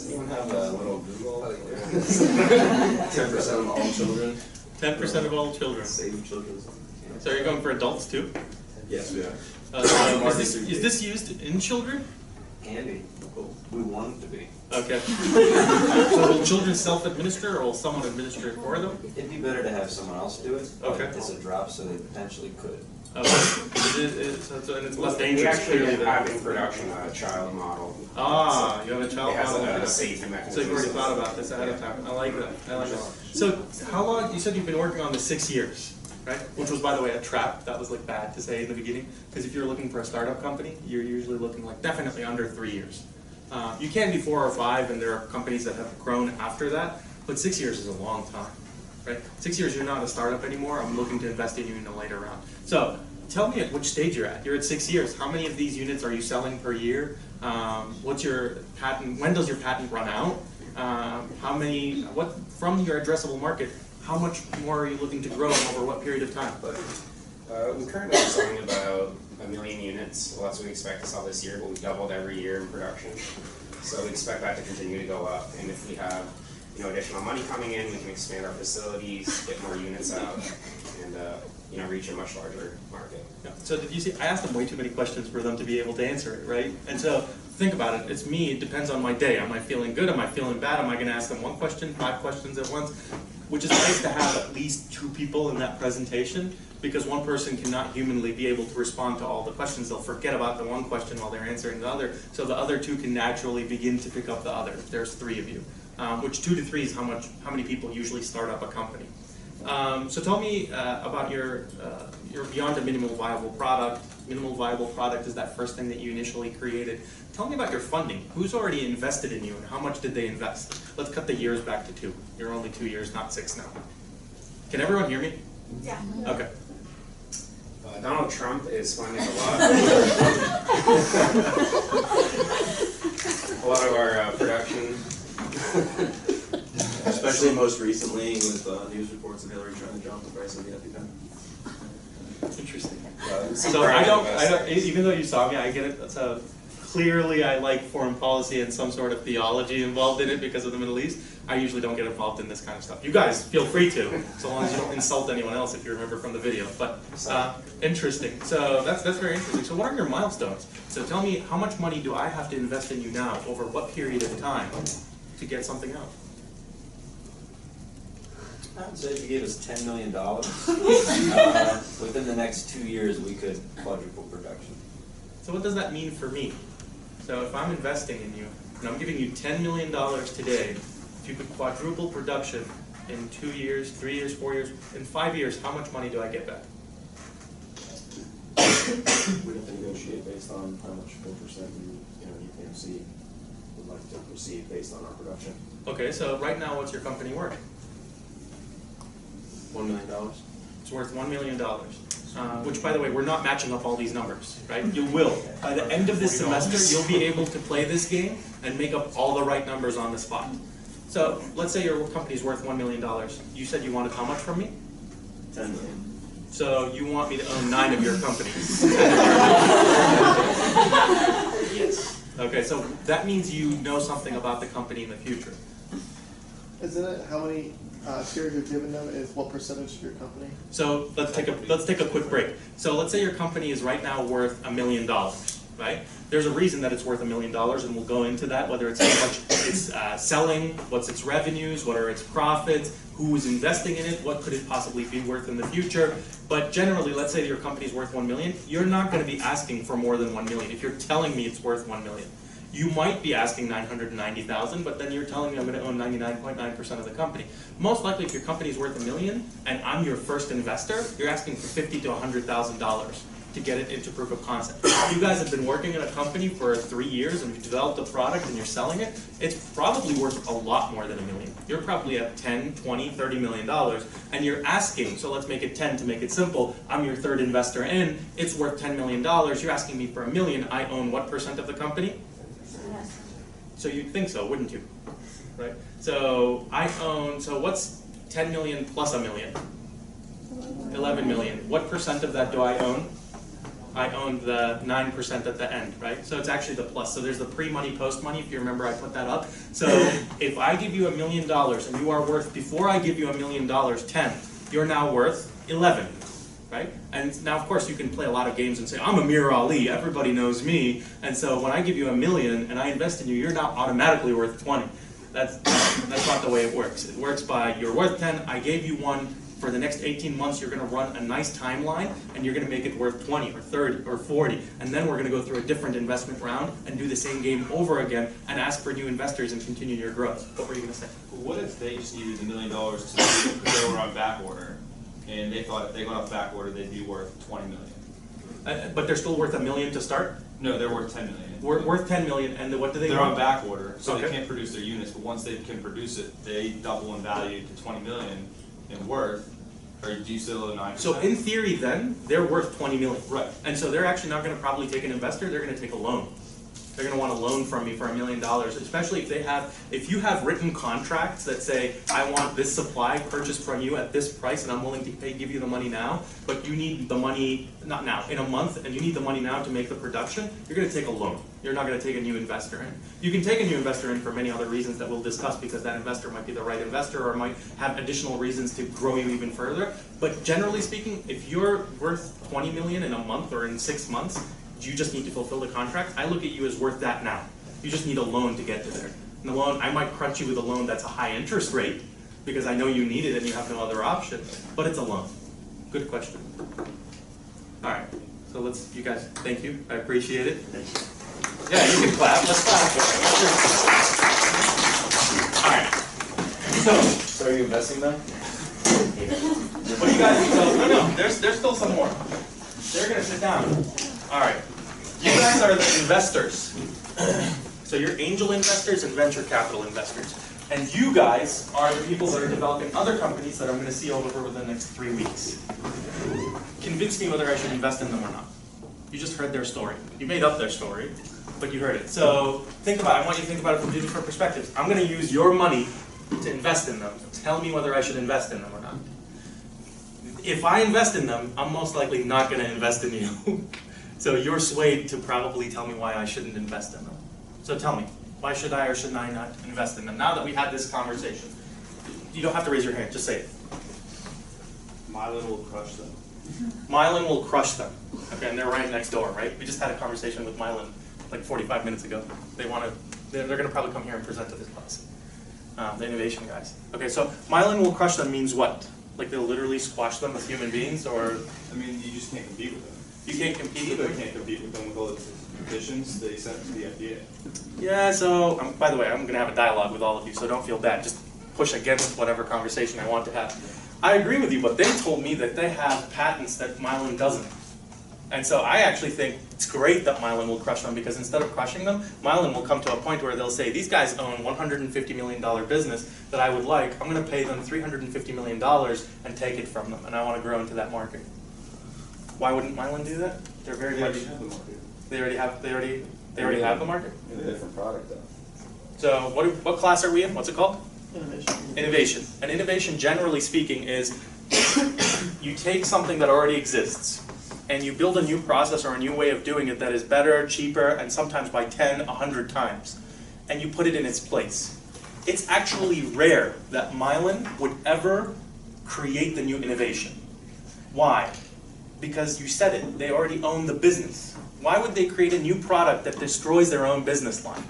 Anyone have a little Google? 10% of all children. 10% of all children. Save children's. So you're going for adults too? Yes, we are. Is this used in children? Can be. We want it to be. Okay. So will children self-administer, or will someone administer it for them? It'd be better to have someone else do it. But Okay. it's a drop, so they potentially could. And it's less dangerous. We actually clearly, have than- in production a child model. Ah, you have a child It has model. a safety So mechanism. you've already thought about this ahead of time. I like that. I like that. So how long? You said you've been working on this 6 years. right? Which was, by the way, a trap. That was like bad to say in the beginning, because if you're looking for a startup company, you're usually looking like definitely under 3 years. You can be 4 or 5, and there are companies that have grown after that, but 6 years is a long time, right? 6 years, you're not a startup anymore. I'm looking to invest in you in a later round. So tell me at which stage you're at. You're at 6 years. How many of these units are you selling per year? What's your patent? When does your patent run out? From your addressable market, how much more are you looking to grow and over what period of time? We currently are selling about 1 million units. Well, that's what we expect to sell this year, but we've doubled every year in production. So we expect that to continue to go up. And if we have additional money coming in, we can expand our facilities, get more units out, and reach a much larger market. Yeah. So did you see, I asked them way too many questions for them to be able to answer it, right? And so think about it, it's me, it depends on my day. Am I feeling good, am I feeling bad? Am I gonna ask them 1 question, 5 questions at once? Which is nice to have at least 2 people in that presentation, because one person cannot humanly be able to respond to all the questions. They'll forget about the 1 question while they're answering the other, so the other 2 can naturally begin to pick up the other. There's 3 of you, which 2 to 3 is how many people usually start up a company. So tell me about your beyond a minimal viable product. Minimal viable product is that first thing that you initially created. Tell me about your funding. Who's already invested in you and how much did they invest? Let's cut the years back to 2. You're only 2 years, not 6 now. Can everyone hear me? Yeah. Okay. Donald Trump is funding a lot. A lot of our production. Especially most recently with news reports of Hillary trying to jump the price of the EpiPen. Interesting. Some So I private don't, investors. even though you saw me, I get it. So clearly I like foreign policy and some sort of theology involved in it because of the Middle East. I usually don't get involved in this kind of stuff. You guys feel free to, so long as you don't insult anyone else, if you remember from the video. But interesting. So that's very interesting. So what are your milestones? So tell me, how much money do I have to invest in you now over what period of time to get something out? I would say if you gave us $10 million, within the next 2 years we could quadruple production. So what does that mean for me? So if I'm investing in you, and I'm giving you $10 million today, if you could quadruple production in 2 years, 3 years, 4 years, in 5 years, how much money do I get back? We'd have to negotiate based on how much 4% UPMC would like to receive based on our production. Okay, so right now, what's your company worth? $1 million. It's worth $1 million. Which, by the way, we're not matching up all these numbers, right? You will. By the end of this semester, you'll be able to play this game and make up all the right numbers on the spot. So let's say your company's worth $1 million. You said you wanted how much from me? 10 million. So you want me to own 9 of your companies? Yes. Okay, so that means you know something about the company in the future. Isn't it how many shares you're giving them is what percentage of your company? So let's take a quick break. So let's say your company is right now worth $1 million, right? There's a reason that it's worth $1 million, and we'll go into that, whether it's how much it's selling, what's its revenues, what are its profits, who is investing in it, what could it possibly be worth in the future. But generally, let's say your company's worth $1 million, you're not going to be asking for more than $1 million if you're telling me it's worth $1 million. You might be asking $990,000, but then you're telling me I'm going to own 99.9% of the company. Most likely, if your company is worth $1 million and I'm your first investor, you're asking for $50,000 to $100,000 to get it into proof of concept. If you guys have been working in a company for 3 years and you've developed a product and you're selling it, it's probably worth a lot more than $1 million. You're probably at 10, 20, $30 million, and you're asking, so let's make it 10 to make it simple, I'm your third investor in, it's worth $10 million, you're asking me for $1 million, I own what percent of the company? So you'd think so, wouldn't you? Right? So I own, so what's 10 million plus $1 million? 11 million. What percent of that do I own? I own the 9% at the end, right? So it's actually the plus. So there's the pre-money, post-money, if you remember I put that up. So if I give you $1 million and you are worth, before I give you $1 million, 10, you're now worth 11. Right? And now, of course, you can play a lot of games and say, I'm Amir Ali, everybody knows me, and so when I give you $1 million and I invest in you, you're now automatically worth 20. That's not the way it works. It works by, you're worth 10, I gave you 1, for the next 18 months you're going to run a nice timeline, and you're going to make it worth 20 or 30 or 40, and then we're going to go through a different investment round and do the same game over again and ask for new investors and continue your growth. What were you going to say? What if they just needed $1 million to because they were on back order? and they thought if they went off back order, they'd be worth 20 million. But they're still worth $1 million to start? No, they're worth 10 million. Worth 10 million, and what do they They're want? on back order, so Okay. they can't produce their units, but once they can produce it, they double in value to 20 million in worth. Or do you still owe 9%? So in theory then, they're worth 20 million. Right. And so they're actually not gonna probably take an investor, they're gonna take a loan. They're gonna want a loan from me for $1 million, especially if you have written contracts that say, I want this supply purchased from you at this price and I'm willing to give you the money now, but you need the money, not now, in a month, and you need the money now to make the production, you're gonna take a loan. You're not gonna take a new investor in. You can take a new investor in for many other reasons that we'll discuss, because that investor might be the right investor or might have additional reasons to grow you even further. But generally speaking, if you're worth 20 million in a month or in 6 months, you just need to fulfill the contract. I look at you as worth that now. You just need a loan to get to there. And the loan, I might crunch you with a loan that's a high interest rate because I know you need it and you have no other option, but it's a loan. Good question. All right, so you guys, thank you. I appreciate it. Yeah, you can clap. Let's clap. All right. So are you investing them? What do you guys? No. There's still some more. They're gonna sit down. All right. You guys are the investors. So you're angel investors and venture capital investors, and you guys are the people that are developing other companies that I'm going to see over within the next 3 weeks. Convince me whether I should invest in them or not. You just heard their story. You made up their story, but you heard it. So think about it. I want you to think about it from two different perspectives. I'm going to use your money to invest in them. Tell me whether I should invest in them or not. If I invest in them, I'm most likely not going to invest in you. So you're swayed to probably tell me why I shouldn't invest in them. So tell me, why should I or should I not invest in them? Now that we had this conversation, you don't have to raise your hand, just say it. Mylan will crush them. Mylan will crush them. Okay, and they're right next door, right? We just had a conversation with Mylan like 45 minutes ago. They're going to probably come here and present to this class. The innovation guys. Okay, so Mylan will crush them means what? Like they'll literally squash them as human beings, or? I mean, you just can't compete with them. You can't compete with You them? can't compete with them with all the conditions they sent to the FDA. Yeah, so, by the way, I'm going to have a dialogue with all of you, so don't feel bad. Just push against whatever conversation I want to have. I agree with you, but they told me that they have patents that Mylan doesn't. And so I actually think it's great that Mylan will crush them, because instead of crushing them, Mylan will come to a point where they'll say, these guys own $150 million business that I would like. I'm going to pay them $350 million and take it from them, and I want to grow into that market. Why wouldn't Mylan do that? They're very They much. already have the market. They already have the market. It's a different product though. So what class are we in? What's it called? Innovation. Innovation. And innovation, generally speaking, is you take something that already exists and you build a new process or a new way of doing it that is better, cheaper, and sometimes by 10, 100 times, and you put it in its place. It's actually rare that Mylan would ever create the new innovation. Why? Because you said it, they already own the business. Why would they create a new product that destroys their own business line?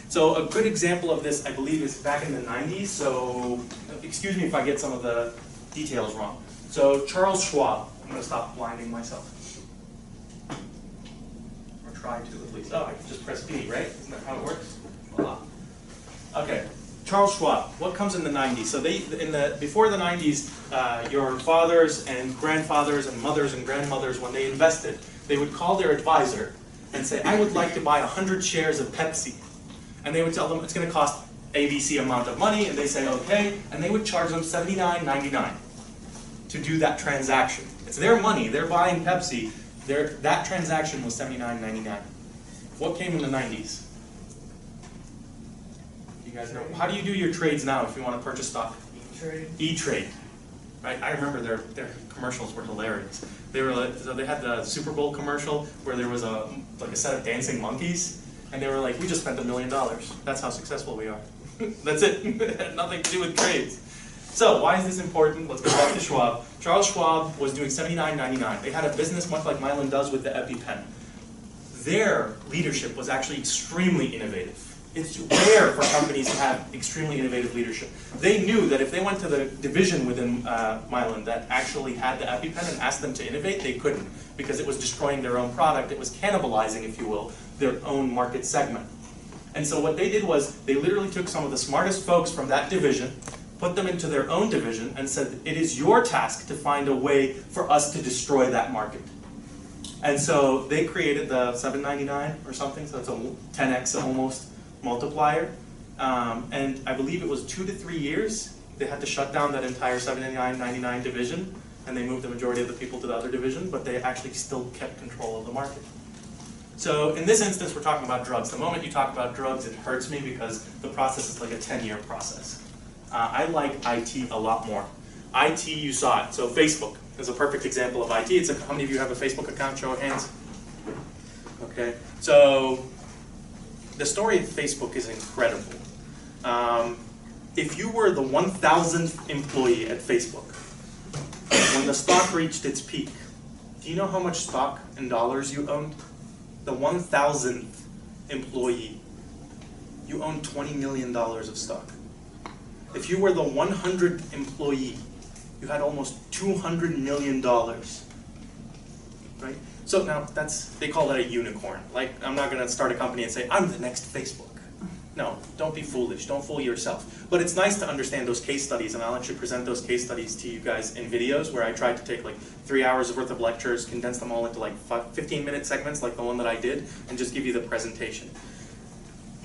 So a good example of this, I believe, is back in the 90s. So excuse me if I get some of the details wrong. So Charles Schwab, I'm going to stop blinding myself. Or try to at least. Oh, I can just press P, right? Isn't that how it works? Voila. Okay. Charles Schwab. What comes in the 90s? So before the 90s, your fathers and grandfathers and mothers and grandmothers, when they invested, they would call their advisor and say, I would like to buy 100 shares of Pepsi. And they would tell them it's going to cost ABC amount of money, and they say, okay, and they would charge them $79.99 to do that transaction. It's their money, they're buying Pepsi, that transaction was $79.99. What came in the 90s? You guys know, how do you do your trades now if you want to purchase stock? E-Trade. E-Trade. Right? I remember their commercials were hilarious. They were like, so they had the Super Bowl commercial where there was a set of dancing monkeys, and they were like, we just spent $1 million. That's how successful we are. That's it. It had nothing to do with trades. So why is this important? Let's go back to Schwab. Charles Schwab was doing $79.99. They had a business much like Mylan does with the EpiPen. Their leadership was actually extremely innovative. It's rare for companies to have extremely innovative leadership. They knew that if they went to the division within Mylan that actually had the EpiPen and asked them to innovate, they couldn't, because it was destroying their own product. It was cannibalizing, if you will, their own market segment. And so what they did was they literally took some of the smartest folks from that division, put them into their own division, and said, it is your task to find a way for us to destroy that market. And so they created the $7.99 or something, so it's a 10x almost multiplier. And I believe it was 2 to 3 years, they had to shut down that entire $7.99 division, and they moved the majority of the people to the other division, but they actually still kept control of the market. So in this instance, we're talking about drugs. The moment you talk about drugs, it hurts me because the process is like a 10-year process. I like IT a lot more. IT, you saw it. So Facebook is a perfect example of IT. It's how many of you have a Facebook account? Show of hands. Okay. So the story of Facebook is incredible. If you were the 1,000th employee at Facebook, when the stock reached its peak, do you know how much stock in dollars you owned? The 1,000th employee, you owned $20 million of stock. If you were the 100th employee, you had almost $200 million, right? So now they call that a unicorn. Like, I'm not gonna start a company and say, I'm the next Facebook. No, don't be foolish, don't fool yourself. But it's nice to understand those case studies, and I'll actually present those case studies to you guys in videos where I tried to take like 3 hours worth of lectures, condense them all into like 15-minute segments like the one that I did, and just give you the presentation.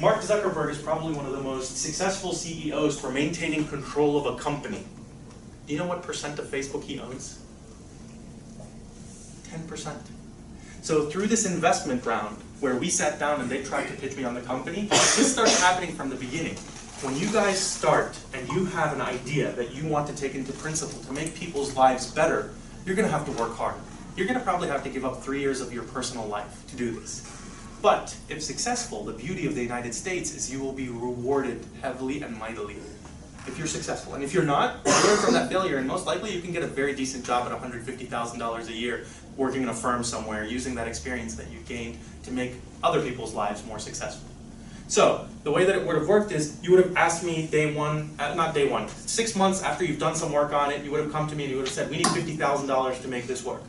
Mark Zuckerberg is probably one of the most successful CEOs for maintaining control of a company. Do you know what percent of Facebook he owns? 10%. So through this investment round, where we sat down and they tried to pitch me on the company, this starts happening from the beginning. When you guys start and you have an idea that you want to take into principle to make people's lives better, you're going to have to work hard. You're going to probably have to give up 3 years of your personal life to do this. But if successful, the beauty of the United States is you will be rewarded heavily and mightily if you're successful. And if you're not, learn from that failure, and most likely you can get a very decent job at $150,000 a year working in a firm somewhere, using that experience that you gained to make other people's lives more successful. So the way that it would have worked is you would have asked me day one, not day one, 6 months after you've done some work on it, you would have come to me and you would have said, we need $50,000 to make this work.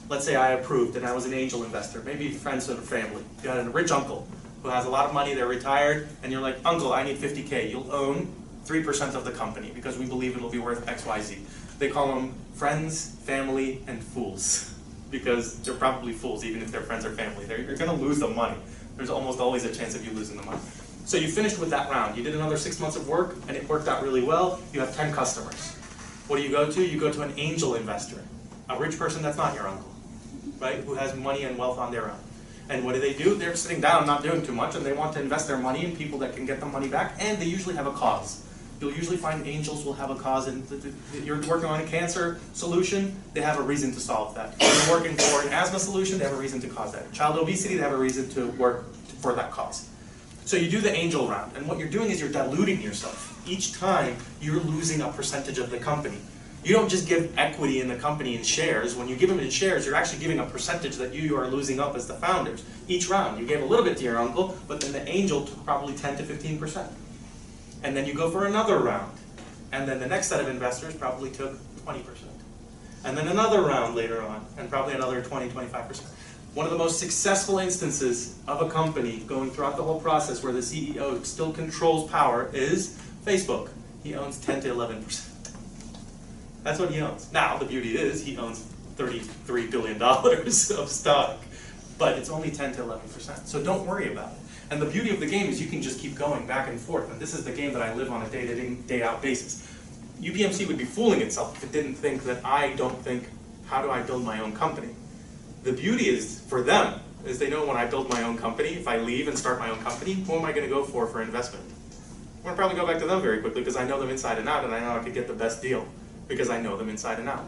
Let's say I approved and I was an angel investor, maybe friends and family. You had a rich uncle who has a lot of money, they're retired, and you're like, uncle, I need 50K. You'll own 3% of the company because we believe it'll be worth XYZ. They call them friends, family, and fools because they're probably fools even if they're friends or family. You're going to lose the money. There's almost always a chance of you losing the money. So you finished with that round. You did another 6 months of work and it worked out really well. You have 10 customers. What do? You go to an angel investor, a rich person that's not your uncle, right? Who has money and wealth on their own. And what do? They're sitting down, not doing too much, and they want to invest their money in people that can get the money back, and they usually have a cause. You'll usually find angels will have a cause, and you're working on a cancer solution, they have a reason to solve that. You're working for an asthma solution, they have a reason to cause that. Child obesity, they have a reason to work for that cause. So you do the angel round, and what you're doing is you're diluting yourself. Each time, you're losing a percentage of the company. You don't just give equity in the company in shares. When you give them in shares, you're actually giving a percentage that you are losing up as the founders. Each round, you gave a little bit to your uncle, but then the angel took probably 10 to 15%. And then you go for another round. And then the next set of investors probably took 20%. And then another round later on, and probably another 20, 25%. One of the most successful instances of a company going throughout the whole process where the CEO still controls power is Facebook. He owns 10 to 11%. That's what he owns. Now, the beauty is he owns $33 billion of stock, but it's only 10 to 11%. So don't worry about it. And the beauty of the game is you can just keep going back and forth. And this is the game that I live on a day-in, day-out basis. UPMC would be fooling itself if it didn't think that I don't think, how do I build my own company? The beauty is, for them, is they know when I build my own company, if I leave and start my own company, who am I going to go for investment? I'm going to probably go back to them very quickly because I know them inside and out, and I know I could get the best deal because I know them inside and out.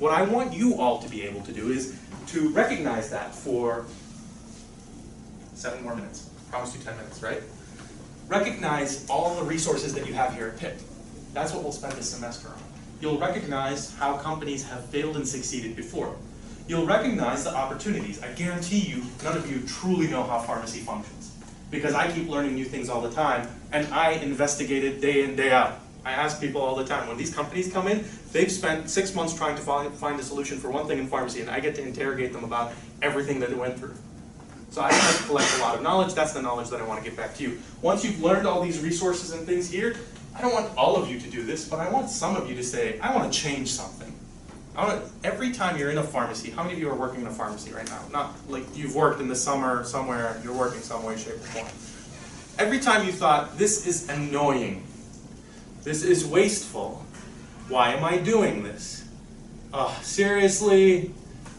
What I want you all to be able to do is to recognize that for 7 more minutes. Promise you 10 minutes, right? Recognize all the resources that you have here at Pitt. That's what we'll spend this semester on. You'll recognize how companies have failed and succeeded before. You'll recognize the opportunities. I guarantee you, none of you truly know how pharmacy functions. Because I keep learning new things all the time, and I investigate it day in, day out. I ask people all the time, when these companies come in, they've spent 6 months trying to find a solution for one thing in pharmacy, and I get to interrogate them about everything that they went through. So I have to collect a lot of knowledge. That's the knowledge that I want to give back to you. Once you've learned all these resources and things here, I don't want all of you to do this, but I want some of you to say, I want to change something. Every time you're in a pharmacy, how many of you are working in a pharmacy right now? Not like you've worked in the summer somewhere, you're working some way, shape, or form. Every time you thought, this is annoying, this is wasteful, why am I doing this? Seriously?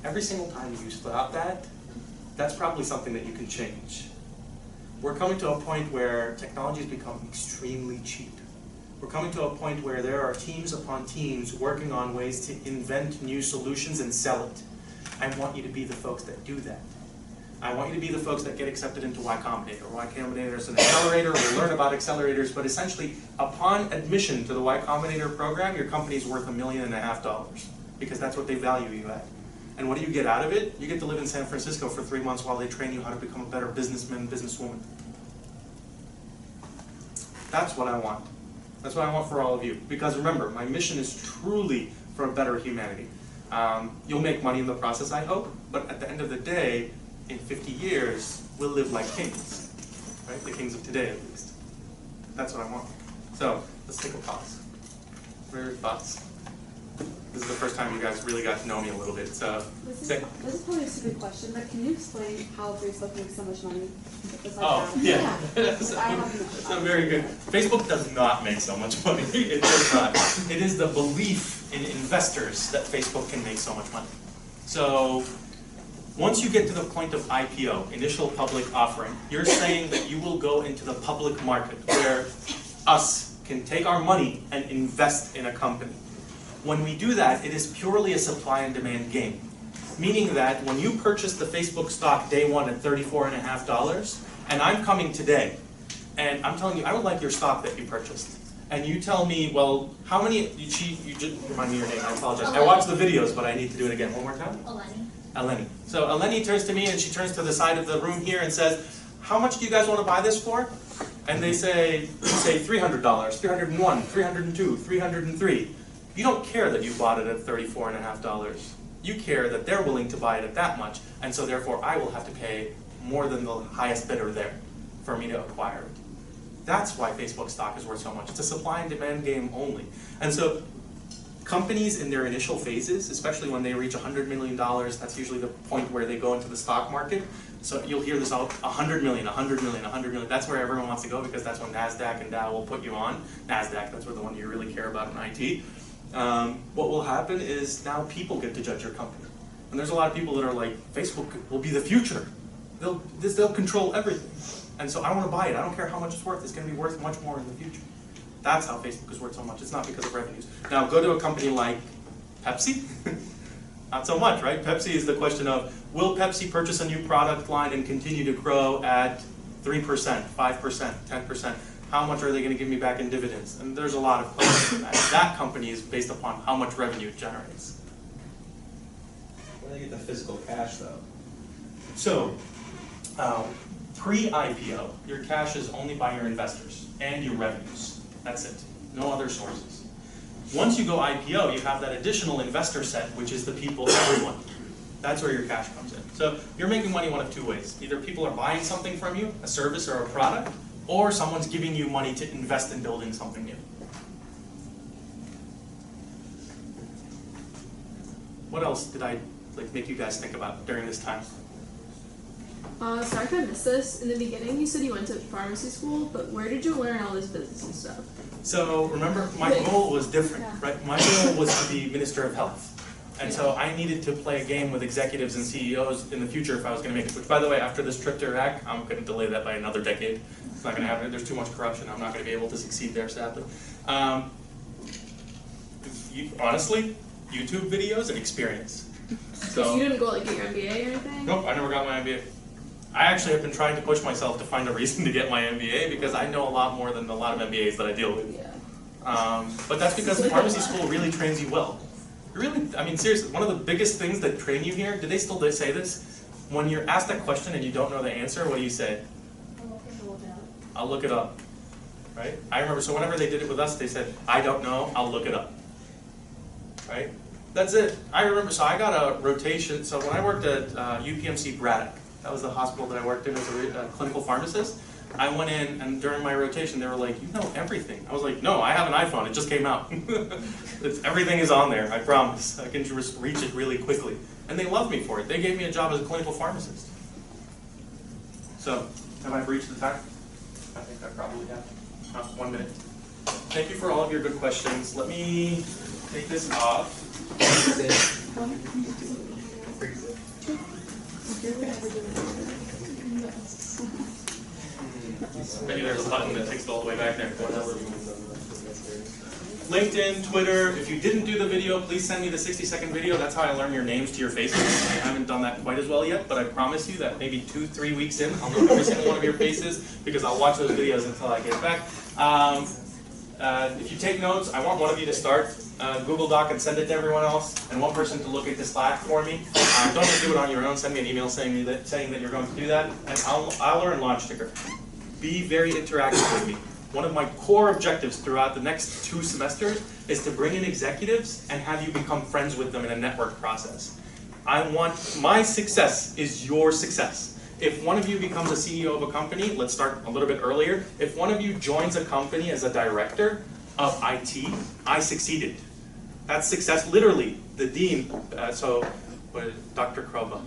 Every single time you thought that, that's probably something that you can change. We're coming to a point where technology has become extremely cheap. We're coming to a point where there are teams upon teams working on ways to invent new solutions and sell it. I want you to be the folks that do that. I want you to be the folks that get accepted into Y Combinator. Y Combinator is an accelerator. We'll learn about accelerators, but essentially, upon admission to the Y Combinator program, your company's worth $1.5 million because that's what they value you at. And what do you get out of it? You get to live in San Francisco for 3 months while they train you how to become a better businessman, businesswoman. That's what I want. That's what I want for all of you. Because remember, my mission is truly for a better humanity. You'll make money in the process, I hope, but at the end of the day, in 50 years, we'll live like kings. Right? The kings of today, at least. That's what I want. So, let's take a pause. What are your thoughts? This is the first time you guys really got to know me a little bit, so... This is probably a stupid question, but can you explain how Facebook makes so much money? Yeah. I have So very good. Facebook does not make so much money. It does not. It is the belief in investors that Facebook can make so much money. So once you get to the point of IPO, initial public offering, you're saying that you will go into the public market where us can take our money and invest in a company. When we do that, it is purely a supply and demand game. Meaning that when you purchase the Facebook stock day one at $34.50, and I'm coming today, and I'm telling you, I would like your stock that you purchased. And you tell me, well, how many, you just remind me your name, I apologize. I watched the videos, but I need to do it again. One more time? Eleni. So Eleni turns to me and she turns to the side of the room here and says, how much do you guys want to buy this for? And they say $300, $301, $302, $303. You don't care that you bought it at $34.50. You care that they're willing to buy it at that much, and so therefore I will have to pay more than the highest bidder there for me to acquire it. That's why Facebook stock is worth so much. It's a supply and demand game only. And so companies in their initial phases, especially when they reach $100 million, that's usually the point where they go into the stock market. So you'll hear this all, 100 million, 100 million, 100 million. That's where everyone wants to go because that's when NASDAQ and Dow will put you on. NASDAQ, that's where the one you really care about in IT. What will happen is now people get to judge your company. And there's a lot of people that are like, Facebook will be the future. They'll control everything. And so I want to buy it. I don't care how much it's worth. It's going to be worth much more in the future. That's how Facebook is worth so much. It's not because of revenues. Now go to a company like Pepsi. Not so much, right? Pepsi is the question of, will Pepsi purchase a new product line and continue to grow at 3%, 5%, 10%? How much are they going to give me back in dividends? And there's a lot of questions in that. That company is based upon how much revenue it generates. Where do they get the physical cash, though? So, pre-IPO, your cash is only by your investors and your revenues. That's it. No other sources. Once you go IPO, you have that additional investor set, which is the people, everyone. That's where your cash comes in. So you're making money one of two ways. Either people are buying something from you, a service or a product, or someone's giving you money to invest in building something new. What else did I make you guys think about during this time? Sorry if I missed this. In the beginning, you said you went to pharmacy school, but where did you learn all this business and stuff? So remember, my goal was different, right? My goal was to be Minister of Health. And so I needed to play a game with executives and CEOs in the future if I was going to make it. Which, by the way, after this trip to Iraq, I'm going to delay that by another decade. It's not going to happen. There's too much corruption. I'm not going to be able to succeed there, sadly. Honestly, YouTube videos and experience. So you didn't go get your MBA or anything? Nope, I never got my MBA. I actually have been trying to push myself to find a reason to get my MBA because I know a lot more than a lot of MBAs that I deal with. Yeah. But that's because pharmacy school really trains you well. Really, I mean, seriously, one of the biggest things that train you here, do they still say this? When you're asked a question and you don't know the answer, what do you say? I'll look it up. Right? I remember, so whenever they did it with us, they said, I don't know, I'll look it up. Right? That's it. I remember, so I got a rotation, so when I worked at UPMC Braddock, that was the hospital that I worked in as a clinical pharmacist, I went in, and during my rotation, they were like, "You know everything." I was like, "No, I have an iPhone. It just came out. Everything is on there. I promise. I can just reach it really quickly." And they loved me for it. They gave me a job as a clinical pharmacist. So, have I breached the time? I think I probably have. 1 minute. Thank you for all of your good questions. Let me take this off. Maybe there's a button that takes it all the way back there. LinkedIn, Twitter. If you didn't do the video, please send me the 60-second video. That's how I learn your names to your faces. I haven't done that quite as well yet, but I promise you that maybe 2-3 weeks in, I'll know every single one of your faces because I'll watch those videos until I get back. If you take notes, I want one of you to start Google Doc and send it to everyone else, and one person to look into Slack for me. Don't just do it on your own. Send me an email saying that you're going to do that, and I'll learn LaunchTicker. Be very interactive with me. One of my core objectives throughout the next 2 semesters is to bring in executives and have you become friends with them in a network process. I want my success is your success. If one of you becomes a CEO of a company, let's start a little bit earlier. If one of you joins a company as a director of IT, I succeeded. That's success, literally. The dean, Dr. Krobot.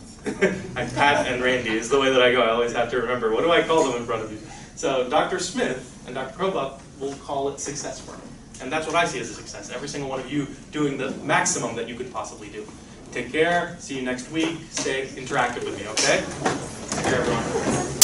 Pat and Randy is the way that I go. I always have to remember, what do I call them in front of you? So Dr. Smith and Dr. Krobot will call it success for me. And that's what I see as a success. Every single one of you doing the maximum that you could possibly do. Take care. See you next week. Stay interactive with me, okay? Take care, everyone.